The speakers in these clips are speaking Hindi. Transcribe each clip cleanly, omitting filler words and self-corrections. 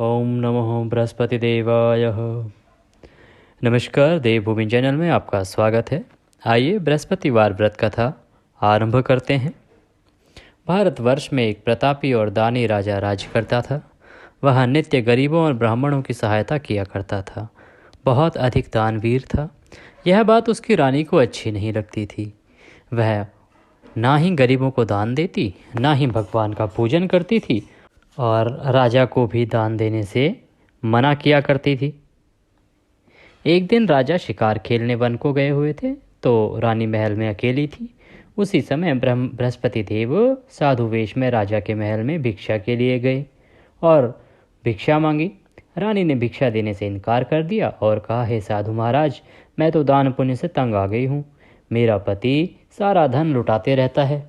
ओम नमो बृहस्पति देवाय। नमस्कार, देवभूमि चैनल में आपका स्वागत है। आइए बृहस्पतिवार व्रत कथा आरंभ करते हैं। भारतवर्ष में एक प्रतापी और दानी राजा राज्य करता था। वह नित्य गरीबों और ब्राह्मणों की सहायता किया करता था। बहुत अधिक दानवीर था। यह बात उसकी रानी को अच्छी नहीं लगती थी। वह ना ही गरीबों को दान देती, ना ही भगवान का पूजन करती थी और राजा को भी दान देने से मना किया करती थी। एक दिन राजा शिकार खेलने वन को गए हुए थे तो रानी महल में अकेली थी। उसी समय बृहस्पति देव साधु वेश में राजा के महल में भिक्षा के लिए गए और भिक्षा मांगी। रानी ने भिक्षा देने से इनकार कर दिया और कहा, हे साधु महाराज, मैं तो दान पुण्य से तंग आ गई हूँ। मेरा पति सारा धन लुटाते रहता है।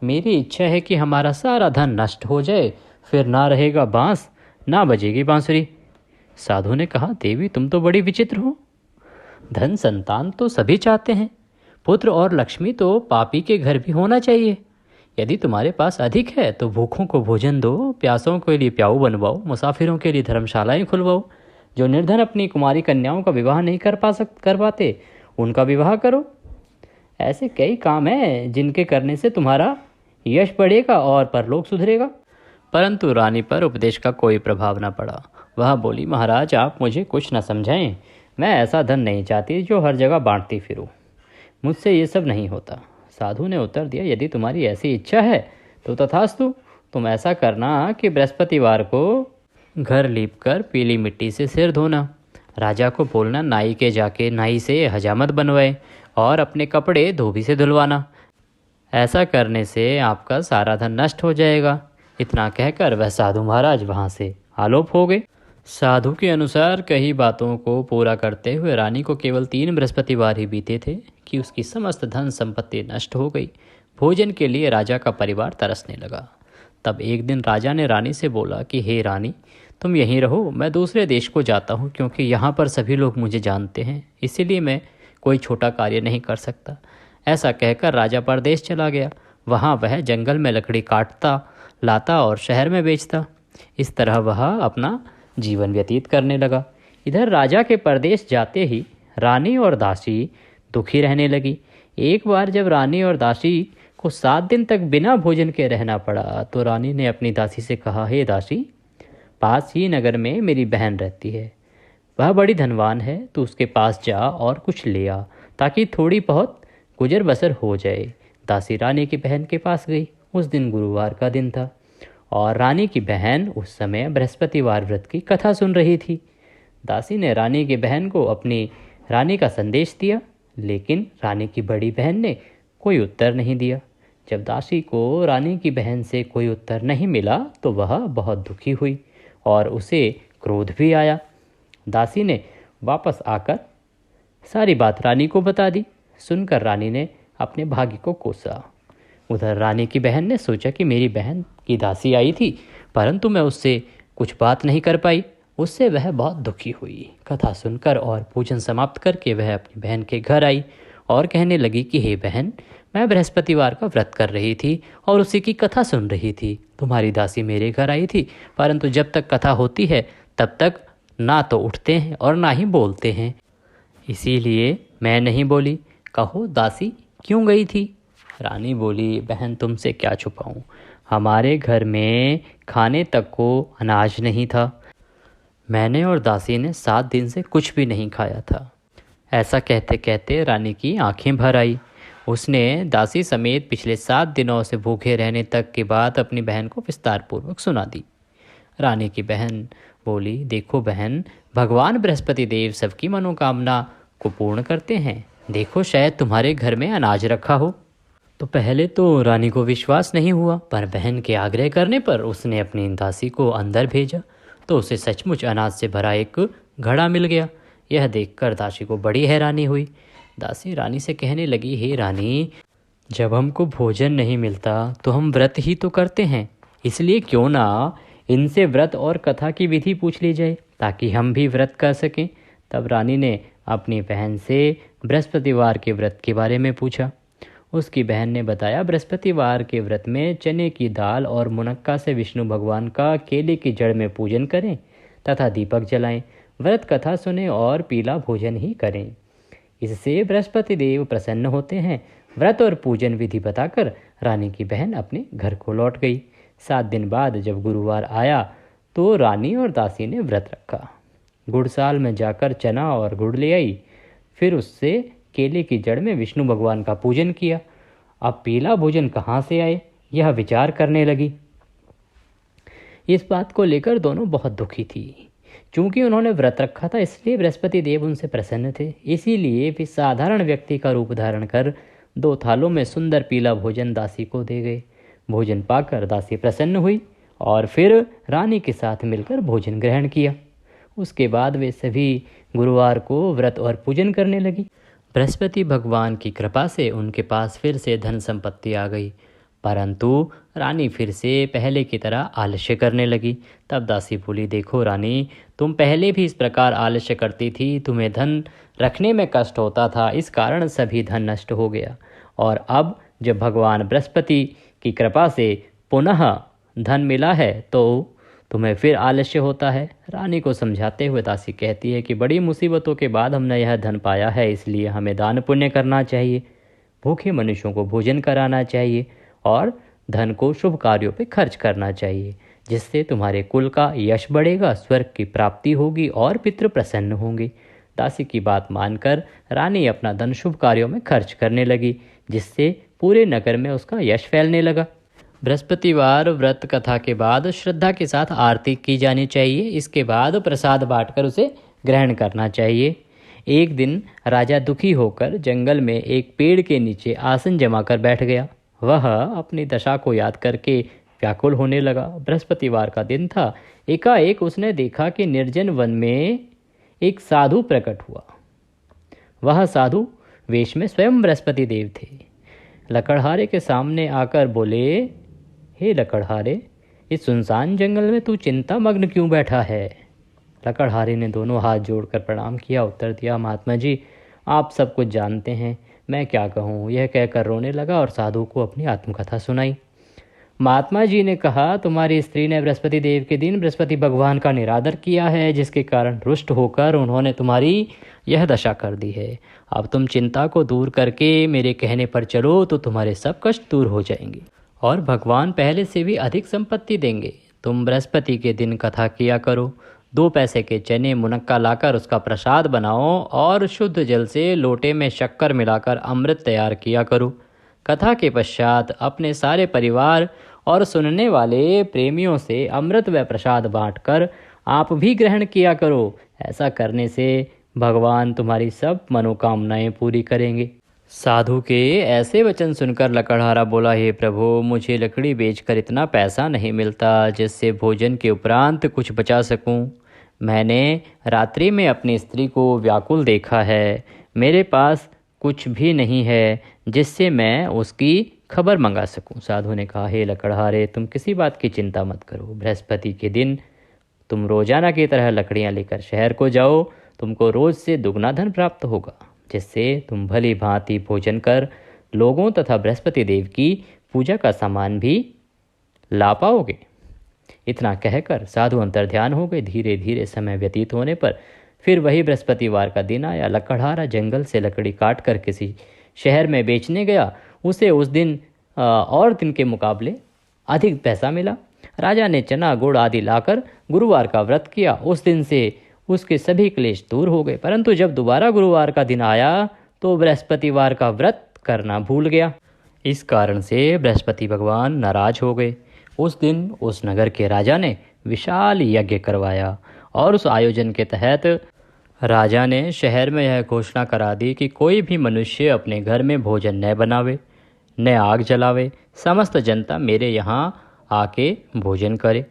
मेरी इच्छा है कि हमारा सारा धन नष्ट हो जाए, फिर ना रहेगा बांस, ना बजेगी बांसुरी। साधु ने कहा, देवी तुम तो बड़ी विचित्र हो। धन संतान तो सभी चाहते हैं, पुत्र और लक्ष्मी तो पापी के घर भी होना चाहिए। यदि तुम्हारे पास अधिक है तो भूखों को भोजन दो, प्यासों के लिए प्याऊ बनवाओ, मुसाफिरों के लिए धर्मशालाएं खुलवाओ। जो निर्धन अपनी कुमारी कन्याओं का विवाह नहीं कर पाते उनका विवाह करो। ऐसे कई काम हैं जिनके करने से तुम्हारा यश बढ़ेगा और परलोक सुधरेगा। परंतु रानी पर उपदेश का कोई प्रभाव न पड़ा। वह बोली, महाराज आप मुझे कुछ न समझाएं। मैं ऐसा धन नहीं चाहती जो हर जगह बांटती फिरूं। मुझसे ये सब नहीं होता। साधु ने उत्तर दिया, यदि तुम्हारी ऐसी इच्छा है तो तथास्तु। तुम ऐसा करना कि बृहस्पतिवार को घर लीपकर पीली मिट्टी से सिर धोना। राजा को बोलना नाई के जाके नाई से हजामत बनवाए और अपने कपड़े धोबी से धुलवाना। ऐसा करने से आपका सारा धन नष्ट हो जाएगा। इतना कहकर वह साधु महाराज वहाँ से आलोप हो गए। साधु के अनुसार कई बातों को पूरा करते हुए रानी को केवल 3 बृहस्पतिवार ही बीते थे कि उसकी समस्त धन संपत्ति नष्ट हो गई। भोजन के लिए राजा का परिवार तरसने लगा। तब एक दिन राजा ने रानी से बोला कि हे रानी, तुम यहीं रहो, मैं दूसरे देश को जाता हूँ, क्योंकि यहाँ पर सभी लोग मुझे जानते हैं, इसीलिए मैं कोई छोटा कार्य नहीं कर सकता। ऐसा कहकर राजा परदेश चला गया। वहाँ वह जंगल में लकड़ी काटता लाता और शहर में बेचता। इस तरह वह अपना जीवन व्यतीत करने लगा। इधर राजा के परदेश जाते ही रानी और दासी दुखी रहने लगी। एक बार जब रानी और दासी को 7 दिन तक बिना भोजन के रहना पड़ा तो रानी ने अपनी दासी से कहा, हे दासी, पास ही नगर में मेरी बहन रहती है। वह बड़ी धनवान है, तो उसके पास जा और कुछ ले आ ताकि थोड़ी बहुत गुजर बसर हो जाए। दासी रानी की बहन के पास गई। उस दिन गुरुवार का दिन था और रानी की बहन उस समय बृहस्पतिवार व्रत की कथा सुन रही थी। दासी ने रानी की बहन को अपनी रानी का संदेश दिया, लेकिन रानी की बड़ी बहन ने कोई उत्तर नहीं दिया। जब दासी को रानी की बहन से कोई उत्तर नहीं मिला तो वह बहुत दुखी हुई और उसे क्रोध भी आया। दासी ने वापस आकर सारी बात रानी को बता दी। सुनकर रानी ने अपने भाग्य को कोसा। उधर रानी की बहन ने सोचा कि मेरी बहन की दासी आई थी, परंतु मैं उससे कुछ बात नहीं कर पाई। उससे वह बहुत दुखी हुई। कथा सुनकर और पूजन समाप्त करके वह अपनी बहन के घर आई और कहने लगी कि हे बहन, मैं बृहस्पतिवार का व्रत कर रही थी और उसी की कथा सुन रही थी। तुम्हारी दासी मेरे घर आई थी, परंतु जब तक कथा होती है तब तक ना तो उठते हैं और ना ही बोलते हैं, इसीलिए मैं नहीं बोली। कहो दासी क्यों गई थी? रानी बोली, बहन तुमसे क्या छुपाऊं, हमारे घर में खाने तक को अनाज नहीं था। मैंने और दासी ने 7 दिन से कुछ भी नहीं खाया था। ऐसा कहते कहते रानी की आंखें भर आई। उसने दासी समेत पिछले 7 दिनों से भूखे रहने तक की बात अपनी बहन को विस्तारपूर्वक सुना दी। रानी की बहन बोली, देखो बहन, भगवान बृहस्पति देव सबकी मनोकामना को पूर्ण करते हैं। देखो शायद तुम्हारे घर में अनाज रखा हो। तो पहले तो रानी को विश्वास नहीं हुआ, पर बहन के आग्रह करने पर उसने अपनी दासी को अंदर भेजा तो उसे सचमुच अनाज से भरा एक घड़ा मिल गया। यह देखकर दासी को बड़ी हैरानी हुई। दासी रानी से कहने लगी, हे रानी, जब हमको भोजन नहीं मिलता तो हम व्रत ही तो करते हैं, इसलिए क्यों ना इनसे व्रत और कथा की विधि पूछ ली जाए ताकि हम भी व्रत कर सकें। तब रानी ने अपनी बहन से बृहस्पतिवार के व्रत के बारे में पूछा। उसकी बहन ने बताया, बृहस्पतिवार के व्रत में चने की दाल और मुनक्का से विष्णु भगवान का केले की जड़ में पूजन करें तथा दीपक जलाएं, व्रत कथा सुने और पीला भोजन ही करें। इससे बृहस्पति देव प्रसन्न होते हैं। व्रत और पूजन विधि बताकर रानी की बहन अपने घर को लौट गई। 7 दिन बाद जब गुरुवार आया तो रानी और दासी ने व्रत रखा। गुड़साल में जाकर चना और गुड़ ले आई, फिर उससे केले की जड़ में विष्णु भगवान का पूजन किया। अब पीला भोजन कहाँ से आए, यह विचार करने लगी। इस बात को लेकर दोनों बहुत दुखी थी। चूंकि उन्होंने व्रत रखा था इसलिए बृहस्पति देव उनसे प्रसन्न थे। इसीलिए वे साधारण व्यक्ति का रूप धारण कर 2 थालों में सुंदर पीला भोजन दासी को दे गए। भोजन पाकर दासी प्रसन्न हुई और फिर रानी के साथ मिलकर भोजन ग्रहण किया। उसके बाद वे सभी गुरुवार को व्रत और पूजन करने लगी। बृहस्पति भगवान की कृपा से उनके पास फिर से धन संपत्ति आ गई, परंतु रानी फिर से पहले की तरह आलस्य करने लगी। तब दासी बोली, देखो रानी, तुम पहले भी इस प्रकार आलस्य करती थी, तुम्हें धन रखने में कष्ट होता था, इस कारण सभी धन नष्ट हो गया। और अब जब भगवान बृहस्पति की कृपा से पुनः धन मिला है तो तुम्हें फिर आलस्य होता है। रानी को समझाते हुए दासी कहती है कि बड़ी मुसीबतों के बाद हमने यह धन पाया है, इसलिए हमें दान पुण्य करना चाहिए, भूखे मनुष्यों को भोजन कराना चाहिए और धन को शुभ कार्यों पे खर्च करना चाहिए, जिससे तुम्हारे कुल का यश बढ़ेगा, स्वर्ग की प्राप्ति होगी और पितृ प्रसन्न होंगे। दासी की बात मानकर रानी अपना धन शुभ कार्यों में खर्च करने लगी, जिससे पूरे नगर में उसका यश फैलने लगा। बृहस्पतिवार व्रत कथा के बाद श्रद्धा के साथ आरती की जानी चाहिए। इसके बाद प्रसाद बांटकर उसे ग्रहण करना चाहिए। एक दिन राजा दुखी होकर जंगल में एक पेड़ के नीचे आसन जमाकर बैठ गया। वह अपनी दशा को याद करके व्याकुल होने लगा। बृहस्पतिवार का दिन था। एकाएक उसने देखा कि निर्जन वन में एक साधु प्रकट हुआ। वह साधु वेश में स्वयं बृहस्पति देव थे। लकड़हारे के सामने आकर बोले, हे लकड़हारे, इस सुनसान जंगल में तू चिंता मग्न क्यों बैठा है? लकड़हारे ने दोनों हाथ जोड़कर प्रणाम किया। उत्तर दिया, महात्मा जी, आप सब कुछ जानते हैं, मैं क्या कहूँ। यह कहकर रोने लगा और साधु को अपनी आत्मकथा सुनाई। महात्मा जी ने कहा, तुम्हारी स्त्री ने बृहस्पति देव के दिन बृहस्पति भगवान का निरादर किया है, जिसके कारण रुष्ट होकर उन्होंने तुम्हारी यह दशा कर दी है। अब तुम चिंता को दूर करके मेरे कहने पर चलो तो तुम्हारे सब कष्ट दूर हो जाएंगे और भगवान पहले से भी अधिक संपत्ति देंगे। तुम बृहस्पति के दिन कथा किया करो। 2 पैसे के चने मुनक्का लाकर उसका प्रसाद बनाओ और शुद्ध जल से लोटे में शक्कर मिलाकर अमृत तैयार किया करो। कथा के पश्चात अपने सारे परिवार और सुनने वाले प्रेमियों से अमृत व प्रसाद बांटकर आप भी ग्रहण किया करो। ऐसा करने से भगवान तुम्हारी सब मनोकामनाएं पूरी करेंगे। साधु के ऐसे वचन सुनकर लकड़हारा बोला, हे प्रभु, मुझे लकड़ी बेचकर इतना पैसा नहीं मिलता जिससे भोजन के उपरांत कुछ बचा सकूं। मैंने रात्रि में अपनी स्त्री को व्याकुल देखा है। मेरे पास कुछ भी नहीं है जिससे मैं उसकी खबर मंगा सकूं। साधु ने कहा, हे लकड़हारे, तुम किसी बात की चिंता मत करो। बृहस्पति के दिन तुम रोजाना की तरह लकड़ियां लेकर शहर को जाओ। तुमको रोज से दुगना धन प्राप्त होगा, जिससे तुम भली भांति भोजन कर लोगों तथा बृहस्पति देव की पूजा का सामान भी ला पाओगे। इतना कहकर साधु अंतर्ध्यान हो गए। धीरे धीरे समय व्यतीत होने पर फिर वही बृहस्पतिवार का दिन आया। लकड़हारा जंगल से लकड़ी काट कर किसी शहर में बेचने गया। उसे उस दिन और दिन के मुकाबले अधिक पैसा मिला। राजा ने चना गुड़ आदि लाकर गुरुवार का व्रत किया। उस दिन से उसके सभी क्लेश दूर हो गए। परंतु जब दोबारा गुरुवार का दिन आया तो बृहस्पतिवार का व्रत करना भूल गया। इस कारण से बृहस्पति भगवान नाराज हो गए। उस दिन उस नगर के राजा ने विशाल यज्ञ करवाया और उस आयोजन के तहत राजा ने शहर में यह घोषणा करा दी कि कोई भी मनुष्य अपने घर में भोजन न बनावे, न आग जलावे। समस्त जनता मेरे यहाँ आके भोजन करे।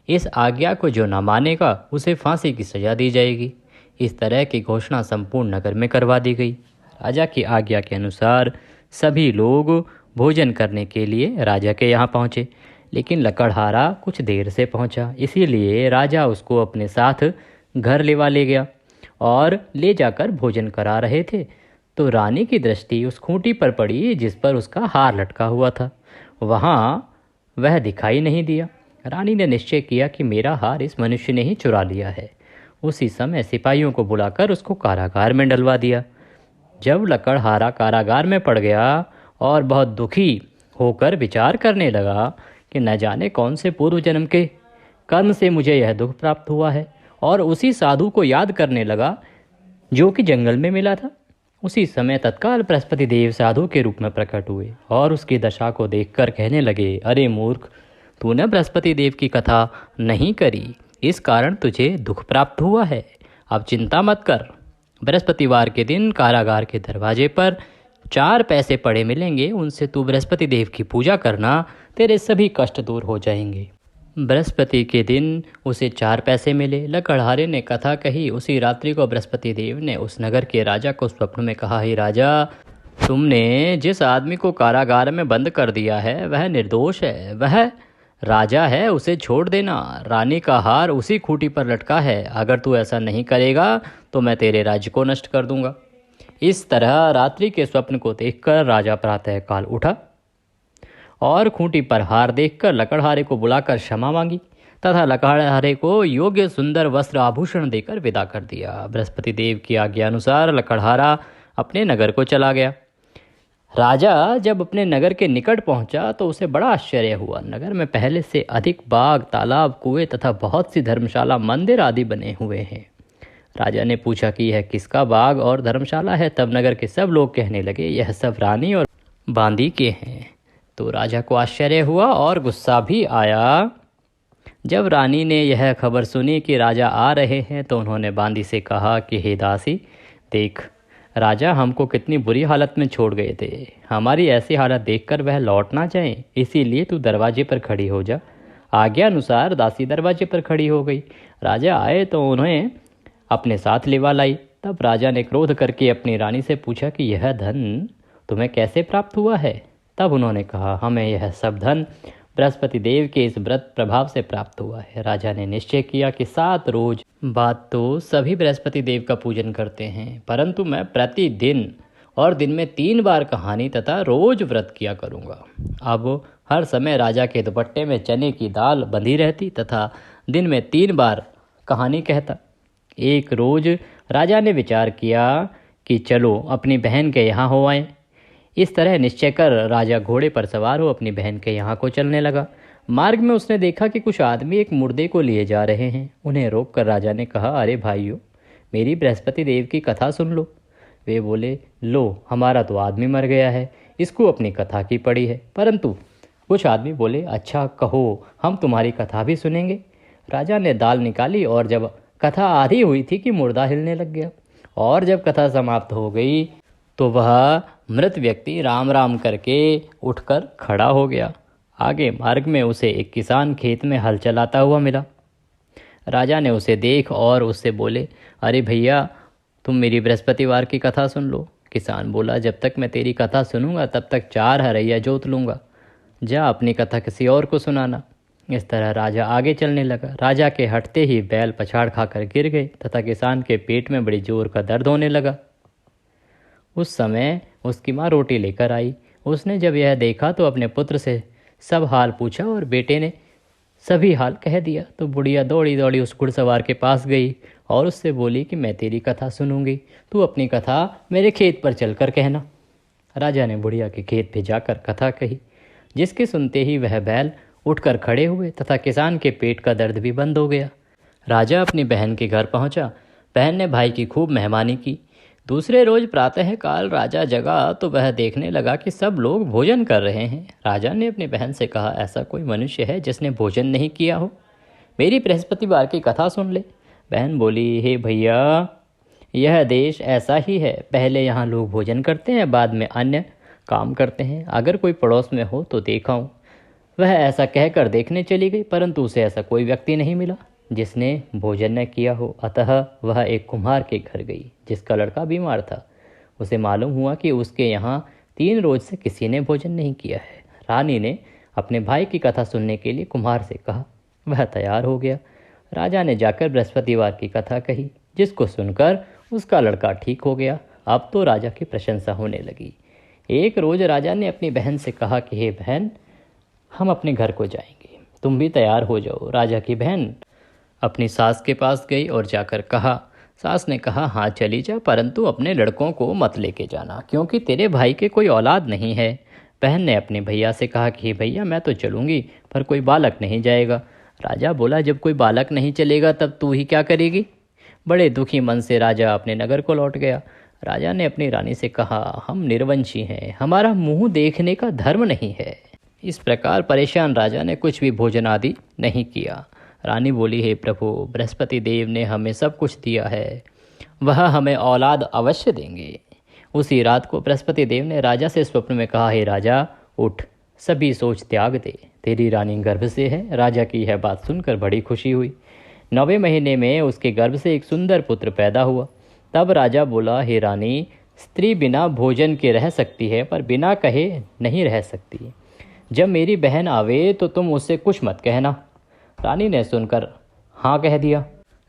इस आज्ञा को जो न मानेगा उसे फांसी की सजा दी जाएगी। इस तरह की घोषणा संपूर्ण नगर में करवा दी गई। राजा की आज्ञा के अनुसार सभी लोग भोजन करने के लिए राजा के यहाँ पहुँचे, लेकिन लकड़हारा कुछ देर से पहुँचा। इसीलिए राजा उसको अपने साथ घर ले गया और ले जाकर भोजन करा रहे थे तो रानी की दृष्टि उस खूंटी पर पड़ी जिस पर उसका हार लटका हुआ था। वहाँ वह दिखाई नहीं दिया। रानी ने निश्चय किया कि मेरा हार इस मनुष्य ने ही चुरा लिया है। उसी समय सिपाहियों को बुलाकर उसको कारागार में डलवा दिया। जब लकड़हारा कारागार में पड़ गया और बहुत दुखी होकर विचार करने लगा कि न जाने कौन से पूर्व जन्म के कर्म से मुझे यह दुख प्राप्त हुआ है, और उसी साधु को याद करने लगा जो कि जंगल में मिला था। उसी समय तत्काल बृहस्पति देव साधु के रूप में प्रकट हुए और उसकी दशा को देखकर कहने लगे, अरे मूर्ख, तूने बृहस्पति देव की कथा नहीं करी, इस कारण तुझे दुख प्राप्त हुआ है। अब चिंता मत कर, बृहस्पतिवार के दिन कारागार के दरवाजे पर 4 पैसे पड़े मिलेंगे, उनसे तू बृहस्पति देव की पूजा करना, तेरे सभी कष्ट दूर हो जाएंगे। बृहस्पति के दिन उसे 4 पैसे मिले। लकड़हारे ने कथा कही। उसी रात्रि को बृहस्पति देव ने उस नगर के राजा को स्वप्न में कहा, हे राजा, तुमने जिस आदमी को कारागार में बंद कर दिया है वह निर्दोष है, वह राजा है, उसे छोड़ देना। रानी का हार उसी खूंटी पर लटका है, अगर तू ऐसा नहीं करेगा तो मैं तेरे राज्य को नष्ट कर दूंगा। इस तरह रात्रि के स्वप्न को देखकर राजा प्रातःकाल उठा और खूंटी पर हार देखकर लकड़हारे को बुलाकर क्षमा मांगी तथा लकड़हारे को योग्य सुंदर वस्त्र आभूषण देकर विदा कर दिया। बृहस्पति देव की आज्ञा अनुसार लकड़हारा अपने नगर को चला गया। राजा जब अपने नगर के निकट पहुंचा तो उसे बड़ा आश्चर्य हुआ। नगर में पहले से अधिक बाग, तालाब, कुएं तथा बहुत सी धर्मशाला, मंदिर आदि बने हुए हैं। राजा ने पूछा कि यह किसका बाग और धर्मशाला है। तब नगर के सब लोग कहने लगे, यह सब रानी और बांदी के हैं। तो राजा को आश्चर्य हुआ और गुस्सा भी आया। जब रानी ने यह खबर सुनी कि राजा आ रहे हैं तो उन्होंने बांदी से कहा कि हे दासी, देख, राजा हमको कितनी बुरी हालत में छोड़ गए थे। हमारी ऐसी हालत देखकर वह लौट ना जाए, इसीलिए तू दरवाजे पर खड़ी हो जा। आज्ञा अनुसार दासी दरवाजे पर खड़ी हो गई। राजा आए तो उन्हें अपने साथ लिवा लाई। तब राजा ने क्रोध करके अपनी रानी से पूछा कि यह धन तुम्हें कैसे प्राप्त हुआ है। तब उन्होंने कहा, हमें यह सब धन बृहस्पति देव के इस व्रत प्रभाव से प्राप्त हुआ है। राजा ने निश्चय किया कि 7 रोज बाद तो सभी बृहस्पति देव का पूजन करते हैं, परंतु मैं प्रतिदिन और दिन में 3 बार कहानी तथा रोज व्रत किया करूँगा। अब हर समय राजा के दुपट्टे में चने की दाल बंधी रहती तथा दिन में 3 बार कहानी कहता। एक रोज राजा ने विचार किया कि चलो अपनी बहन के यहाँ हो आएं। इस तरह निश्चय कर राजा घोड़े पर सवार हो अपनी बहन के यहाँ को चलने लगा। मार्ग में उसने देखा कि कुछ आदमी एक मुर्दे को लिए जा रहे हैं। उन्हें रोककर राजा ने कहा, अरे भाइयों, मेरी बृहस्पति देव की कथा सुन लो। वे बोले, लो, हमारा तो आदमी मर गया है, इसको अपनी कथा की पड़ी है। परंतु कुछ आदमी बोले, अच्छा कहो, हम तुम्हारी कथा भी सुनेंगे। राजा ने दाल निकाली और जब कथा आधी हुई थी कि मुर्दा हिलने लग गया, और जब कथा समाप्त हो गई तो वह मृत व्यक्ति राम राम करके उठकर खड़ा हो गया। आगे मार्ग में उसे एक किसान खेत में हल चलाता हुआ मिला। राजा ने उसे देख और उससे बोले, अरे भैया, तुम मेरी बृहस्पतिवार की कथा सुन लो। किसान बोला, जब तक मैं तेरी कथा सुनूंगा तब तक 4 हरैया जोत लूँगा। जा अपनी कथा किसी और को सुनाना। इस तरह राजा आगे चलने लगा। राजा के हटते ही बैल पछाड़ खाकर गिर गए तथा किसान के पेट में बड़ी जोर का दर्द होने लगा। उस समय उसकी माँ रोटी लेकर आई। उसने जब यह देखा तो अपने पुत्र से सब हाल पूछा और बेटे ने सभी हाल कह दिया। तो बुढ़िया दौड़ी दौड़ी उस घुड़सवार के पास गई और उससे बोली कि मैं तेरी कथा सुनूंगी, तू अपनी कथा मेरे खेत पर चलकर कहना। राजा ने बुढ़िया के खेत पे जाकर कथा कही, जिसके सुनते ही वह बैल उठकर खड़े हुए तथा किसान के पेट का दर्द भी बंद हो गया। राजा अपनी बहन के घर पहुंचा। बहन ने भाई की खूब मेहमानी की। दूसरे रोज प्रातःकाल राजा जगा तो वह देखने लगा कि सब लोग भोजन कर रहे हैं। राजा ने अपनी बहन से कहा, ऐसा कोई मनुष्य है जिसने भोजन नहीं किया हो? मेरी बृहस्पतिवार की कथा सुन ले। बहन बोली, हे भैया, यह देश ऐसा ही है, पहले यहाँ लोग भोजन करते हैं, बाद में अन्य काम करते हैं। अगर कोई पड़ोस में हो तो देखाऊं। वह ऐसा कहकर देखने चली गई, परंतु उसे ऐसा कोई व्यक्ति नहीं मिला जिसने भोजन न किया हो। अतः वह एक कुम्हार के घर गई जिसका लड़का बीमार था। उसे मालूम हुआ कि उसके यहाँ 3 रोज से किसी ने भोजन नहीं किया है। रानी ने अपने भाई की कथा सुनने के लिए कुम्हार से कहा। वह तैयार हो गया। राजा ने जाकर बृहस्पतिवार की कथा कही, जिसको सुनकर उसका लड़का ठीक हो गया। अब तो राजा की प्रशंसा होने लगी। एक रोज राजा ने अपनी बहन से कहा कि हे बहन, हम अपने घर को जाएंगे, तुम भी तैयार हो जाओ। राजा की बहन अपनी सास के पास गई और जाकर कहा। सास ने कहा, हाँ चली जा, परंतु अपने लड़कों को मत लेके जाना, क्योंकि तेरे भाई के कोई औलाद नहीं है। बहन ने अपने भैया से कहा कि भैया मैं तो चलूँगी, पर कोई बालक नहीं जाएगा। राजा बोला, जब कोई बालक नहीं चलेगा तब तू ही क्या करेगी। बड़े दुखी मन से राजा अपने नगर को लौट गया। राजा ने अपनी रानी से कहा, हम निर्वंशी हैं, हमारा मुंह देखने का धर्म नहीं है। इस प्रकार परेशान राजा ने कुछ भी भोजन आदि नहीं किया। रानी बोली, हे प्रभु, बृहस्पति देव ने हमें सब कुछ दिया है, वह हमें औलाद अवश्य देंगे। उसी रात को बृहस्पति देव ने राजा से स्वप्न में कहा, हे राजा, उठ, सभी सोच त्याग दे, तेरी रानी गर्भ से है। राजा की यह बात सुनकर बड़ी खुशी हुई। 9वें महीने में उसके गर्भ से एक सुंदर पुत्र पैदा हुआ। तब राजा बोला, हे रानी, स्त्री बिना भोजन के रह सकती है, पर बिना कहे नहीं रह सकती। जब मेरी बहन आवे तो तुम उससे कुछ मत कहना। रानी ने सुनकर हाँ कह दिया।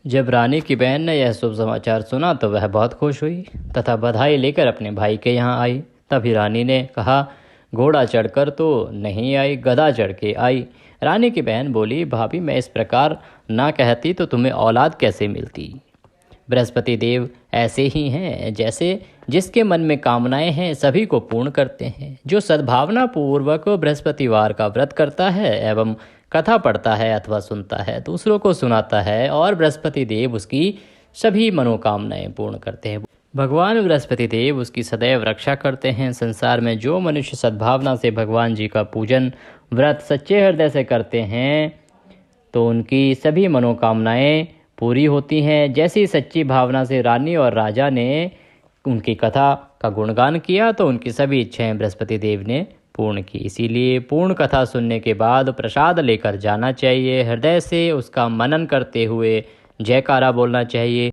जब रानी की बहन ने यह शुभ समाचार सुना तो वह बहुत खुश हुई तथा बधाई लेकर अपने भाई के यहाँ आई। तभी रानी ने कहा, घोड़ा चढ़कर तो नहीं आई, गधा चढ़ के आई। रानी की बहन बोली, भाभी, मैं इस प्रकार ना कहती तो तुम्हें औलाद कैसे मिलती। बृहस्पति देव ऐसे ही हैं, जैसे जिसके मन में कामनाएं हैं सभी को पूर्ण करते हैं। जो सद्भावना पूर्वक बृहस्पतिवार का व्रत करता है एवं कथा पढ़ता है अथवा सुनता है, दूसरों को सुनाता है, और बृहस्पति देव उसकी सभी मनोकामनाएं पूर्ण करते हैं। भगवान बृहस्पति देव उसकी सदैव रक्षा करते हैं। संसार में जो मनुष्य सद्भावना से भगवान जी का पूजन व्रत सच्चे हृदय से करते हैं तो उनकी सभी मनोकामनाएं पूरी होती हैं। जैसी सच्ची भावना से रानी और राजा ने उनकी कथा का गुणगान किया तो उनकी सभी इच्छाएं बृहस्पति देव ने पूर्ण की। इसीलिए पूर्ण कथा सुनने के बाद प्रसाद लेकर जाना चाहिए। हृदय से उसका मनन करते हुए जयकारा बोलना चाहिए।